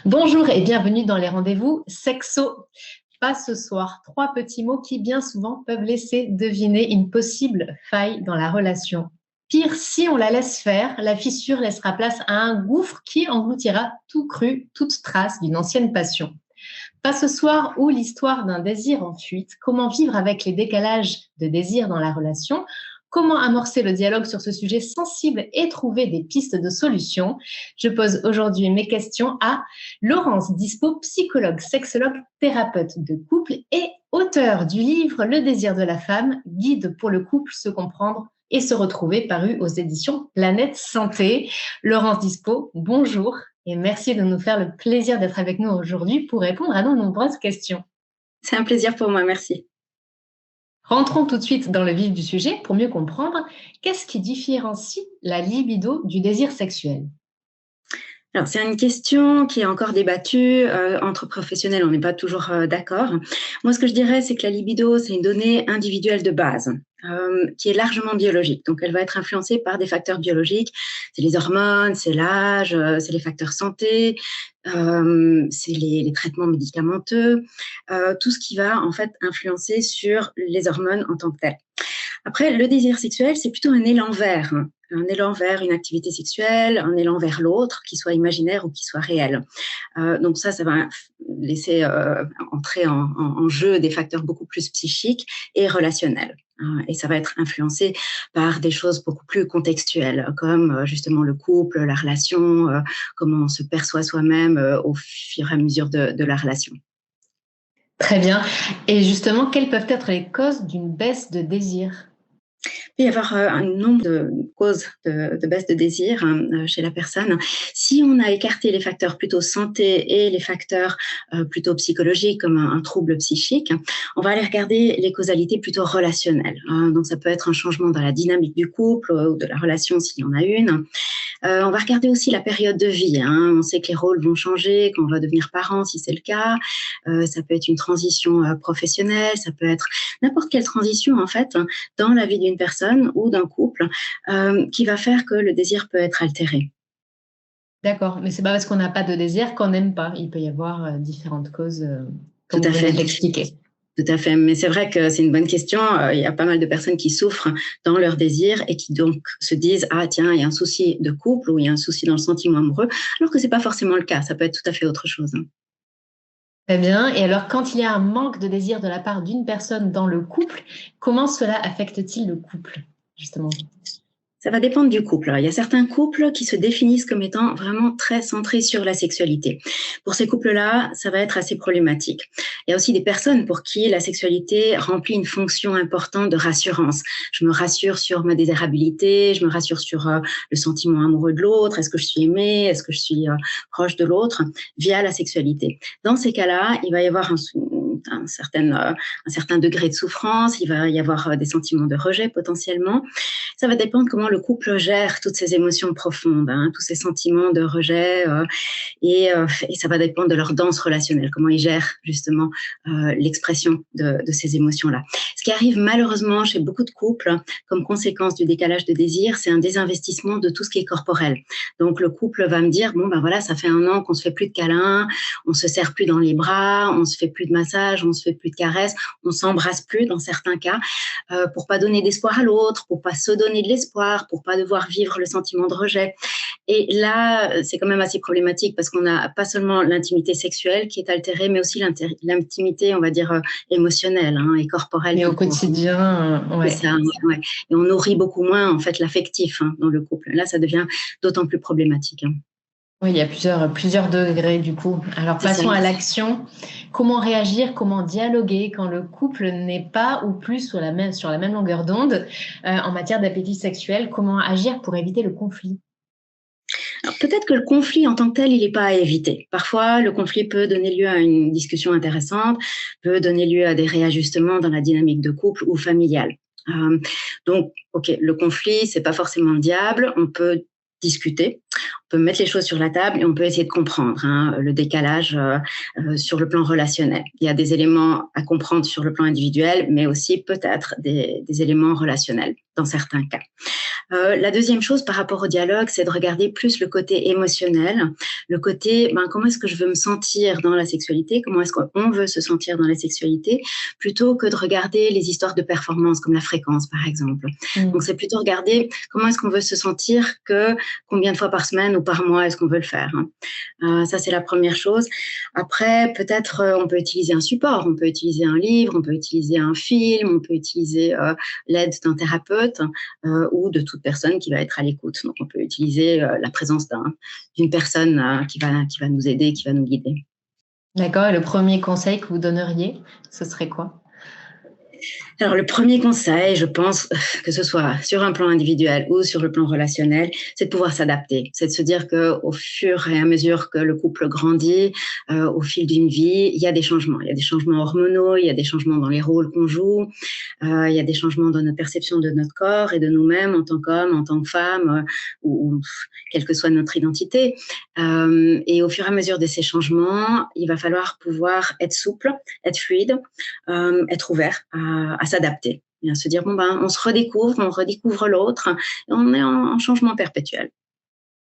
Bonjour et bienvenue dans les rendez-vous sexo. Pas ce soir, trois petits mots qui bien souvent peuvent laisser deviner une possible faille dans la relation. Pire, si on la laisse faire, la fissure laissera place à un gouffre qui engloutira tout cru, toute trace d'une ancienne passion. Pas ce soir ou l'histoire d'un désir en fuite, comment vivre avec les décalages de désir dans la relation, comment amorcer le dialogue sur ce sujet sensible et trouver des pistes de solutions. Je pose aujourd'hui mes questions à Laurence Dispo, psychologue, sexologue, thérapeute de couple et auteure du livre Le désir de la femme, guide pour le couple, se comprendre et se retrouver, paru aux éditions Planète Santé. Laurence Dispo, bonjour et merci de nous faire le plaisir d'être avec nous aujourd'hui pour répondre à nos nombreuses questions. C'est un plaisir pour moi, merci. Rentrons tout de suite dans le vif du sujet pour mieux comprendre qu'est-ce qui différencie la libido du désir sexuel. Alors, c'est une question qui est encore débattue entre professionnels, on n'est pas toujours d'accord. Moi, ce que je dirais, c'est que la libido, c'est une donnée individuelle de base qui est largement biologique. Donc, elle va être influencée par des facteurs biologiques. C'est les hormones, c'est l'âge, c'est les facteurs santé, c'est les traitements médicamenteux, tout ce qui va en fait influencer sur les hormones en tant que telles. Après, le désir sexuel, c'est plutôt un élan vers une activité sexuelle, un élan vers l'autre, qui soit imaginaire ou qui soit réel. Donc ça va laisser entrer en jeu des facteurs beaucoup plus psychiques et relationnels. Et ça va être influencé par des choses beaucoup plus contextuelles, comme justement le couple, la relation, comment on se perçoit soi-même au fur et à mesure de la relation. Très bien. Et justement, quelles peuvent être les causes d'une baisse de désir ? Il peut y avoir un nombre de causes de baisse de désir chez la personne. Si on a écarté les facteurs plutôt santé et les facteurs plutôt psychologiques comme un trouble psychique, on va aller regarder les causalités plutôt relationnelles. Donc ça peut être un changement dans la dynamique du couple ou de la relation s'il y en a une. On va regarder aussi la période de vie. On sait que les rôles vont changer, qu'on va devenir parent si c'est le cas. Ça peut être une transition professionnelle, ça peut être n'importe quelle transition en fait dans la vie d'une personne ou d'un couple qui va faire que le désir peut être altéré. D'accord, mais c'est pas parce qu'on n'a pas de désir qu'on n'aime pas. Il peut y avoir différentes causes, Tout comme à vous venez fait. de l'expliquer. Tout à fait, mais c'est vrai que c'est une bonne question. Il y a pas mal de personnes qui souffrent dans leur désir et qui donc se disent « Ah tiens, il y a un souci de couple ou il y a un souci dans le sentiment amoureux », alors que c'est pas forcément le cas. Ça peut être tout à fait autre chose. Très bien. Et alors, quand il y a un manque de désir de la part d'une personne dans le couple, comment cela affecte-t-il le couple, justement ? Ça va dépendre du couple. Alors, il y a certains couples qui se définissent comme étant vraiment très centrés sur la sexualité. Pour ces couples-là, ça va être assez problématique. Il y a aussi des personnes pour qui la sexualité remplit une fonction importante de rassurance. Je me rassure sur ma désirabilité, je me rassure sur le sentiment amoureux de l'autre, est-ce que je suis aimée, est-ce que je suis proche de l'autre, via la sexualité. Dans ces cas-là, il va y avoir un certain degré de souffrance, il va y avoir des sentiments de rejet potentiellement. Ça va dépendre comment le couple gère toutes ces émotions profondes, tous ces sentiments de rejet, et ça va dépendre de leur danse relationnelle, comment ils gèrent justement l'expression de ces émotions-là. Ce qui arrive malheureusement chez beaucoup de couples, comme conséquence du décalage de désir, c'est un désinvestissement de tout ce qui est corporel. Donc le couple va me dire, bon ben voilà, ça fait 1 an qu'on se fait plus de câlins, on se serre plus dans les bras, on se fait plus de massages, on se fait plus de caresses, on s'embrasse plus dans certains cas, pour pas donner d'espoir à l'autre, pour pas se donner de l'espoir, pour pas devoir vivre le sentiment de rejet. Et là, c'est quand même assez problématique parce qu'on n'a pas seulement l'intimité sexuelle qui est altérée, mais aussi l'intimité, on va dire, émotionnelle et corporelle. Mais au quotidien, ouais. C'est ça, ouais. Et on nourrit beaucoup moins, en fait, l'affectif dans le couple. Là, ça devient d'autant plus problématique. Oui, il y a plusieurs degrés du coup. Alors passons à l'action. Comment réagir, comment dialoguer quand le couple n'est pas ou plus sur la même longueur d'onde en matière d'appétit sexuel? Comment agir pour éviter le conflit? Alors, peut-être que le conflit en tant que tel, il n'est pas à éviter. Parfois, le conflit peut donner lieu à une discussion intéressante, peut donner lieu à des réajustements dans la dynamique de couple ou familiale. Donc, ok, le conflit, c'est pas forcément le diable. On peut discuter On peut mettre les choses sur la table et on peut essayer de comprendre le décalage sur le plan relationnel. Il y a des éléments à comprendre sur le plan individuel, mais aussi peut-être des éléments relationnels dans certains cas. La deuxième chose par rapport au dialogue, c'est de regarder plus le côté émotionnel, le côté comment est-ce que je veux me sentir dans la sexualité, comment est-ce qu'on veut se sentir dans la sexualité, plutôt que de regarder les histoires de performance comme la fréquence par exemple. Donc c'est plutôt regarder comment est-ce qu'on veut se sentir que combien de fois par semaine ou par mois est-ce qu'on veut le faire. Ça c'est la première chose. Après peut-être on peut utiliser un support, on peut utiliser un livre, on peut utiliser un film, on peut utiliser l'aide d'un thérapeute ou de toute personne qui va être à l'écoute. Donc, on peut utiliser la présence d'une personne qui va nous aider, qui va nous guider. D'accord. Et le premier conseil que vous donneriez, ce serait quoi ? Alors, le premier conseil, je pense, que ce soit sur un plan individuel ou sur le plan relationnel, c'est de pouvoir s'adapter. C'est de se dire qu'au fur et à mesure que le couple grandit, au fil d'une vie, il y a des changements. Il y a des changements hormonaux, il y a des changements dans les rôles qu'on joue, il y a des changements dans notre perception de notre corps et de nous-mêmes en tant qu'hommes, en tant que femmes, ou quelle que soit notre identité. Et au fur et à mesure de ces changements, il va falloir pouvoir être souple, être fluide, être ouvert à s'adapter et à se dire on se redécouvre, on redécouvre l'autre, et on est en changement perpétuel.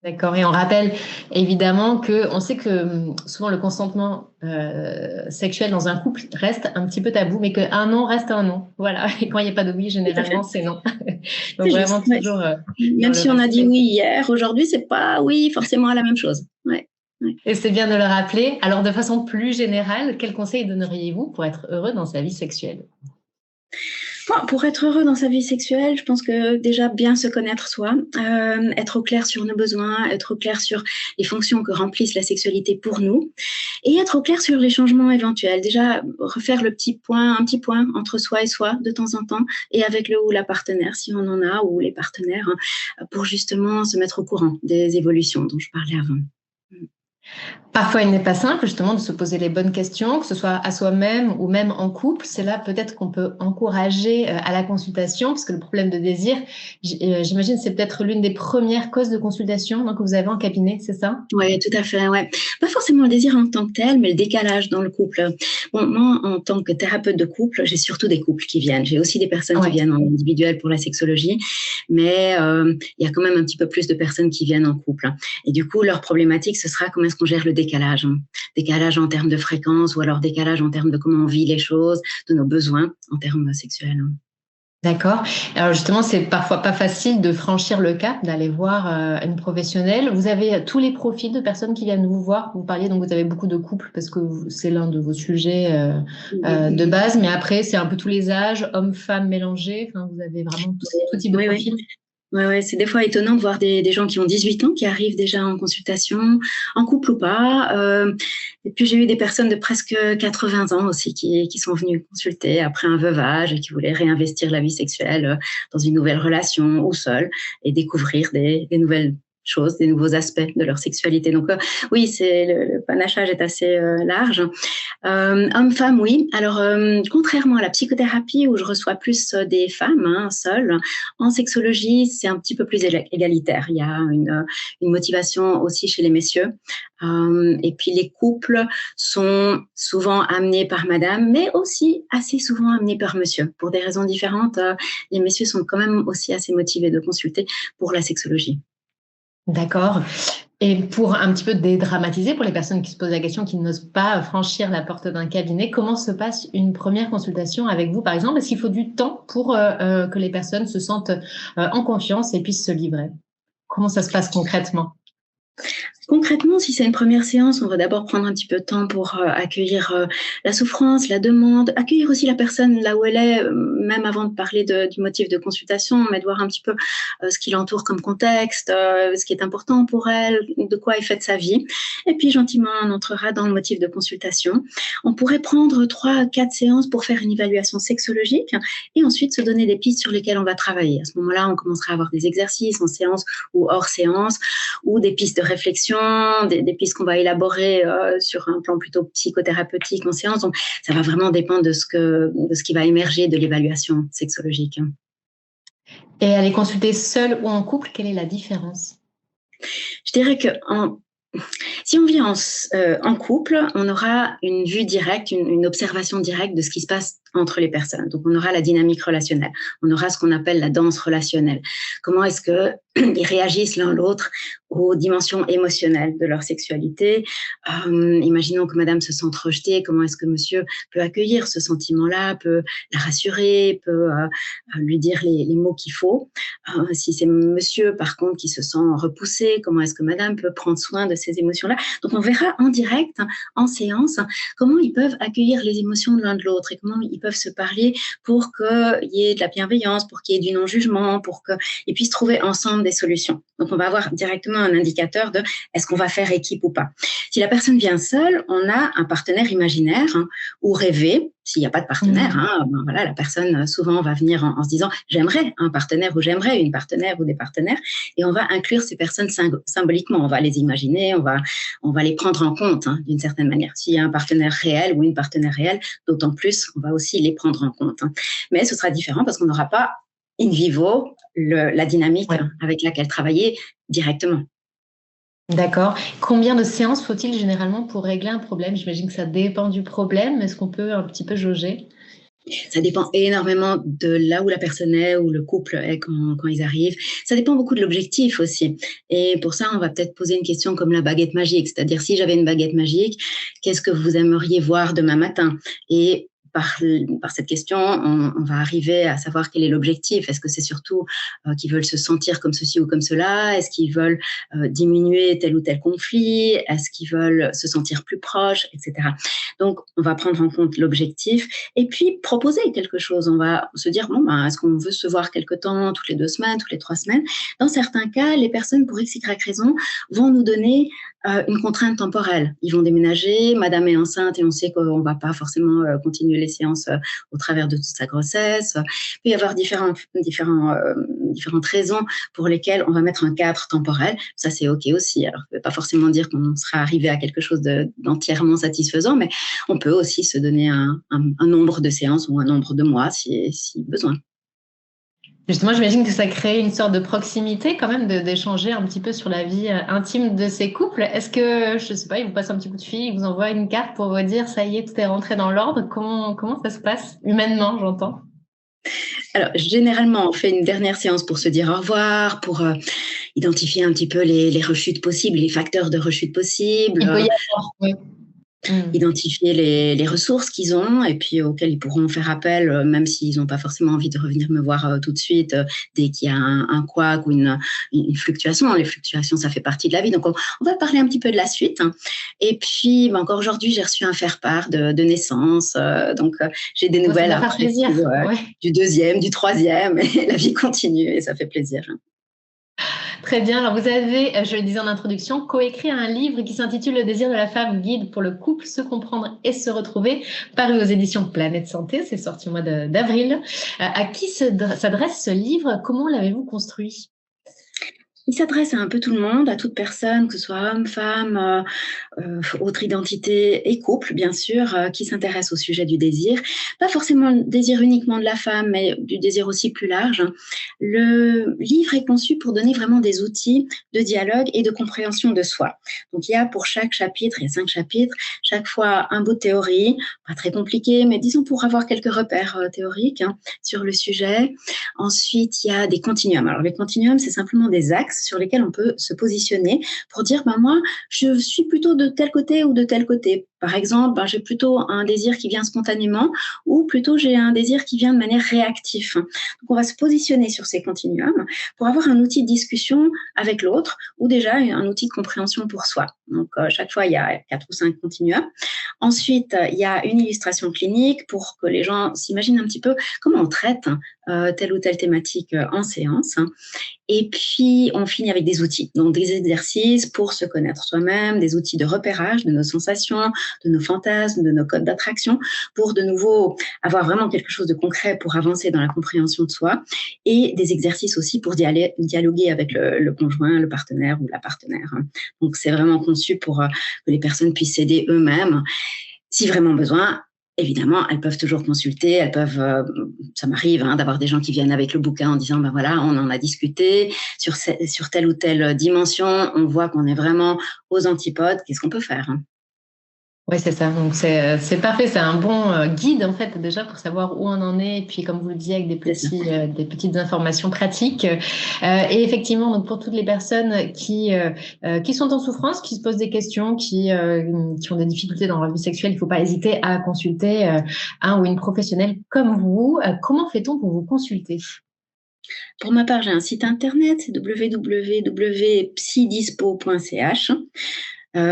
D'accord. Et on rappelle évidemment on sait que souvent le consentement sexuel dans un couple reste un petit peu tabou, mais qu'un non reste un non. Voilà. Et quand il n'y a pas de oui, généralement c'est non. Donc vraiment juste, toujours. Même si on a dit oui hier, aujourd'hui c'est pas oui forcément la même chose. Ouais. Et c'est bien de le rappeler. Alors de façon plus générale, quels conseils donneriez-vous pour être heureux dans sa vie sexuelle ? Pour être heureux dans sa vie sexuelle, je pense que déjà bien se connaître soi, être au clair sur nos besoins, être au clair sur les fonctions que remplissent la sexualité pour nous, et être au clair sur les changements éventuels. Déjà refaire un petit point entre soi et soi de temps en temps, et avec le ou la partenaire si on en a, ou les partenaires, pour justement se mettre au courant des évolutions dont je parlais avant. Parfois, il n'est pas simple justement de se poser les bonnes questions, que ce soit à soi-même ou même en couple. C'est là peut-être qu'on peut encourager à la consultation, parce que le problème de désir, j'imagine, c'est peut-être l'une des premières causes de consultation que vous avez en cabinet, c'est ça ? Oui, tout à fait. Ouais. Pas forcément le désir en tant que tel, mais le décalage dans le couple. Bon, moi, en tant que thérapeute de couple, j'ai surtout des couples qui viennent. J'ai aussi des personnes qui viennent en individuel pour la sexologie, mais il y a quand même un petit peu plus de personnes qui viennent en couple. Et du coup, leur problématique, ce sera comment est-ce qu'on gère le décalage. Décalage en termes de fréquence, ou alors décalage en termes de comment on vit les choses, de nos besoins en termes sexuels. D'accord. Alors justement, c'est parfois pas facile de franchir le cap, d'aller voir une professionnelle. Vous avez tous les profils de personnes qui viennent vous voir. Vous parliez, donc vous avez beaucoup de couples parce que c'est l'un de vos sujets de base, mais après, c'est un peu tous les âges, hommes, femmes mélangés. Enfin, vous avez vraiment tout type de profil. Ouais, c'est des fois étonnant de voir des gens qui ont 18 ans qui arrivent déjà en consultation, en couple ou pas. Et puis j'ai eu des personnes de presque 80 ans aussi qui sont venues consulter après un veuvage et qui voulaient réinvestir la vie sexuelle dans une nouvelle relation ou seule et découvrir des nouvelles choses, des nouveaux aspects de leur sexualité. Donc oui, le panachage est assez large. Homme-femme, oui. Alors contrairement à la psychothérapie où je reçois plus des femmes seules, en sexologie c'est un petit peu plus égalitaire. Il y a une motivation aussi chez les messieurs. Et puis les couples sont souvent amenés par madame, mais aussi assez souvent amenés par monsieur. Pour des raisons différentes, les messieurs sont quand même aussi assez motivés de consulter pour la sexologie. D'accord. Et pour un petit peu dédramatiser, pour les personnes qui se posent la question, qui n'osent pas franchir la porte d'un cabinet, comment se passe une première consultation avec vous, par exemple ? Est-ce qu'il faut du temps pour que les personnes se sentent en confiance et puissent se livrer ? Comment ça se passe concrètement ? Concrètement, si c'est une première séance, on va d'abord prendre un petit peu de temps pour accueillir la souffrance, la demande, accueillir aussi la personne là où elle est, même avant de parler du motif de consultation, mais de voir un petit peu ce qui l'entoure comme contexte, ce qui est important pour elle, de quoi est faite sa vie. Et puis gentiment, on entrera dans le motif de consultation. On pourrait prendre 3 à 4 séances pour faire une évaluation sexologique et ensuite se donner des pistes sur lesquelles on va travailler. À ce moment-là, on commencera à avoir des exercices en séance ou hors séance, ou des pistes de réflexion, des pistes qu'on va élaborer sur un plan plutôt psychothérapeutique en séance. Donc, ça va vraiment dépendre de ce qui va émerger de l'évaluation sexologique. Et aller consulter seul ou en couple, quelle est la différence ? Je dirais que si on vit en couple, on aura une vue directe, une observation directe de ce qui se passe entre les personnes. Donc, on aura la dynamique relationnelle. On aura ce qu'on appelle la danse relationnelle. Comment est-ce qu'ils réagissent l'un l'autre aux dimensions émotionnelles de leur sexualité. Imaginons que madame se sente rejetée. Comment est-ce que monsieur peut accueillir ce sentiment-là, peut la rassurer, peut lui dire les mots qu'il faut. Si c'est monsieur, par contre, qui se sent repoussé, comment est-ce que madame peut prendre soin de ces émotions-là. Donc, on verra en direct, en séance, comment ils peuvent accueillir les émotions de l'un de l'autre et comment ils peuvent se parler pour qu'il y ait de la bienveillance, pour qu'il y ait du non-jugement, pour qu'ils puissent trouver ensemble des solutions. Donc, on va avoir directement un indicateur de est-ce qu'on va faire équipe ou pas. Si la personne vient seule, on a un partenaire imaginaire ou rêvé. S'il n'y a pas de partenaire, ben voilà, la personne souvent va venir en se disant j'aimerais un partenaire ou j'aimerais une partenaire ou des partenaires, et on va inclure ces personnes symboliquement. On va les imaginer, on va les prendre en compte d'une certaine manière. S'il y a un partenaire réel ou une partenaire réelle, d'autant plus, on va aussi les prendre en compte. Mais ce sera différent parce qu'on n'aura pas in vivo la dynamique avec laquelle travailler directement. D'accord. Combien de séances faut-il généralement pour régler un problème? J'imagine que ça dépend du problème. Est-ce qu'on peut un petit peu jauger? Ça dépend énormément de là où la personne est, où le couple est quand ils arrivent. Ça dépend beaucoup de l'objectif aussi. Et pour ça, on va peut-être poser une question comme la baguette magique. C'est-à-dire, si j'avais une baguette magique, qu'est-ce que vous aimeriez voir demain matin? Et par cette question, on va arriver à savoir quel est l'objectif. Est-ce que c'est surtout qu'ils veulent se sentir comme ceci ou comme cela? Est-ce qu'ils veulent diminuer tel ou tel conflit? Est-ce qu'ils veulent se sentir plus proches, etc. Donc, on va prendre en compte l'objectif et puis proposer quelque chose. On va se dire, bon, ben, est-ce qu'on veut se voir quelque temps, toutes les 2 semaines, toutes les 3 semaines? Dans certains cas, les personnes, pour X, Y raison, vont nous donner une contrainte temporelle. Ils vont déménager, madame est enceinte et on sait qu'on ne va pas forcément continuer les séances au travers de toute sa grossesse. Il peut y avoir différentes raisons pour lesquelles on va mettre un cadre temporel. Ça, c'est OK aussi. Alors, ça ne veut pas forcément dire qu'on sera arrivé à quelque chose d'entièrement satisfaisant, mais on peut aussi se donner un nombre de séances ou un nombre de mois si besoin. Justement, j'imagine que ça crée une sorte de proximité quand même d'échanger un petit peu sur la vie intime de ces couples. Est-ce que, je ne sais pas, ils vous passent un petit coup de fil, ils vous envoient une carte pour vous dire ça y est, tout est rentré dans l'ordre? Comment ça se passe humainement, j'entends? Alors, généralement, on fait une dernière séance pour se dire au revoir, pour identifier un petit peu les rechutes possibles, les facteurs de rechute possibles. Il peut y avoir, oui. Identifier les ressources qu'ils ont et puis auxquelles ils pourront faire appel, même s'ils n'ont pas forcément envie de revenir me voir tout de suite dès qu'il y a un couac ou une fluctuation. Les fluctuations, ça fait partie de la vie. Donc, on va parler un petit peu de la suite. Et puis, encore aujourd'hui, j'ai reçu un faire-part de naissance. Donc, j'ai des nouvelles après, du 2e, du 3e. Et la vie continue et ça fait plaisir. Très bien. Alors, vous avez, je le disais en introduction, coécrit un livre qui s'intitule Le désir de la femme, guide pour le couple, se comprendre et se retrouver, paru aux éditions Planète Santé. C'est sorti au mois d'avril. À qui s'adresse ce livre? Comment l'avez-vous construit? Il s'adresse à un peu tout le monde, à toute personne, que ce soit homme, femme, autre identité et couple, bien sûr, qui s'intéresse au sujet du désir. Pas forcément le désir uniquement de la femme, mais du désir aussi plus large. Le livre est conçu pour donner vraiment des outils de dialogue et de compréhension de soi. Donc, il y a pour chaque chapitre, il y a 5 chapitres, chaque fois un bout de théorie, pas très compliqué, mais disons pour avoir quelques repères théoriques sur le sujet. Ensuite, il y a des continuums. Alors, les continuums, c'est simplement des axes sur lesquels on peut se positionner pour dire, moi, je suis plutôt de tel côté ou de tel côté. Par exemple, j'ai plutôt un désir qui vient spontanément ou plutôt j'ai un désir qui vient de manière réactive. Donc, on va se positionner sur ces continuums pour avoir un outil de discussion avec l'autre ou déjà un outil de compréhension pour soi. Donc, chaque fois, il y a 4 ou 5 continuums. Ensuite, il y a une illustration clinique pour que les gens s'imaginent un petit peu comment on traite telle ou telle thématique en séance. Et puis, on finit avec des outils, donc des exercices pour se connaître soi-même, des outils de repérage de nos sensations, de nos fantasmes, de nos codes d'attraction, pour de nouveau avoir vraiment quelque chose de concret pour avancer dans la compréhension de soi, et des exercices aussi pour dialoguer avec le conjoint, le partenaire ou la partenaire. Donc, c'est vraiment conçu pour que les personnes puissent s'aider eux-mêmes, si vraiment besoin, Évidemment, elles peuvent toujours consulter, elles peuvent, ça m'arrive d'avoir des gens qui viennent avec le bouquin en disant, ben voilà, on en a discuté sur telle ou telle dimension, on voit qu'on est vraiment aux antipodes, qu'est-ce qu'on peut faire? Oui, c'est ça. Donc, c'est parfait. C'est un bon guide, en fait, déjà pour savoir où on en est. Et puis, comme vous le disiez, avec des petites informations pratiques. Et effectivement, donc, pour toutes les personnes qui sont en souffrance, qui se posent des questions, qui ont des difficultés dans leur vie sexuelle, il ne faut pas hésiter à consulter un ou une professionnelle comme vous. Comment fait-on pour vous consulter? Pour ma part, j'ai un site internet, c'est www.psydispo.ch.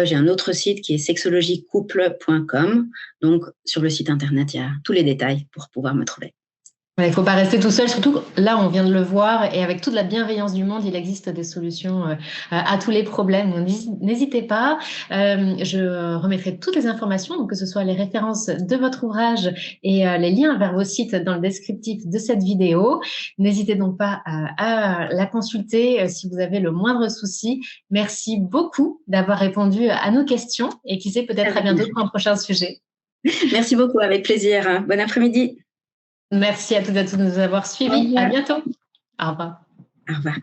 J'ai un autre site qui est sexologiecouple.com. Donc, sur le site internet, il y a tous les détails pour pouvoir me trouver. Il ne faut pas rester tout seul, surtout là, on vient de le voir, et avec toute la bienveillance du monde, il existe des solutions à tous les problèmes. Donc, n'hésitez pas. Je remettrai toutes les informations, donc que ce soit les références de votre ouvrage et les liens vers vos sites dans le descriptif de cette vidéo. N'hésitez donc pas à la consulter si vous avez le moindre souci. Merci beaucoup d'avoir répondu à nos questions, et qui sait, peut-être à bientôt pour un prochain sujet. Merci beaucoup, avec plaisir. Bon après-midi. Merci à toutes et à tous de nous avoir suivis. À bientôt. Au revoir. Au revoir.